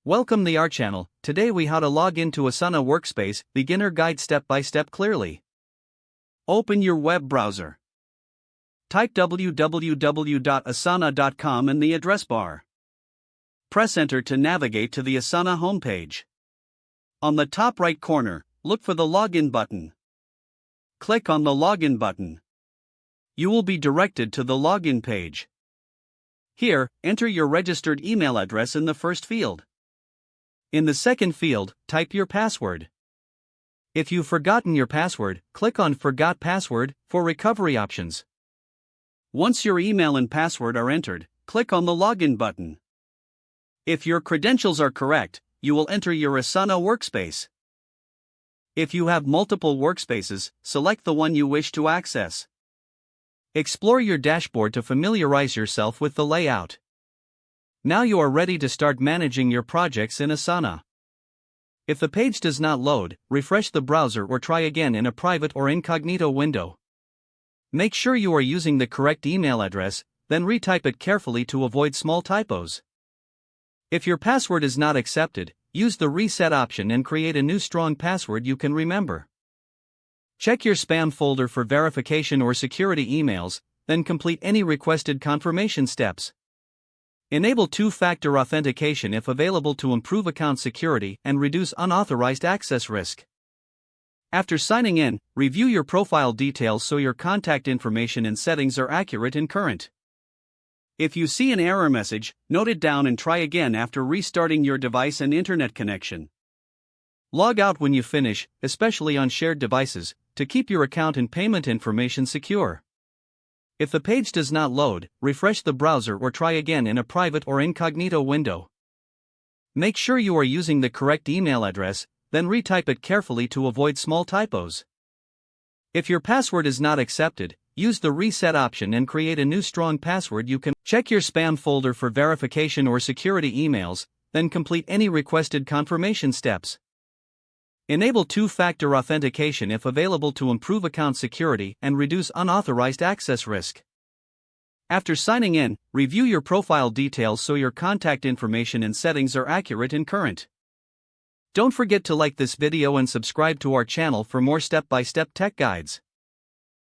Welcome to our channel. Today we how to log into Asana Workspace, beginner guide step by step clearly. Open your web browser. Type www.asana.com in the address bar. Press enter to navigate to the Asana homepage. On the top right corner, look for the login button. Click on the login button. You will be directed to the login page. Here, enter your registered email address in the first field. In the second field, type your password. If you've forgotten your password, click on Forgot Password for recovery options. Once your email and password are entered, click on the Login button. If your credentials are correct, you will enter your Asana workspace. If you have multiple workspaces, select the one you wish to access. Explore your dashboard to familiarize yourself with the layout. Now you are ready to start managing your projects in Asana. If the page does not load, refresh the browser or try again in a private or incognito window. Make sure you are using the correct email address, then retype it carefully to avoid small typos. If your password is not accepted, use the reset option and create a new strong password you can remember. Check your spam folder for verification or security emails, then complete any requested confirmation steps. Enable two-factor authentication if available to improve account security and reduce unauthorized access risk. After signing in, review your profile details so your contact information and settings are accurate and current. If you see an error message, note it down and try again after restarting your device and internet connection. Log out when you finish, especially on shared devices, to keep your account and payment information secure. If the page does not load, refresh the browser or try again in a private or incognito window. Make sure you are using the correct email address, then retype it carefully to avoid small typos. If your password is not accepted, use the reset option and create a new strong password you can. Check your spam folder for verification or security emails, then complete any requested confirmation steps. Enable two-factor authentication if available to improve account security and reduce unauthorized access risk. After signing in, review your profile details so your contact information and settings are accurate and current. Don't forget to like this video and subscribe to our channel for more step-by-step tech guides.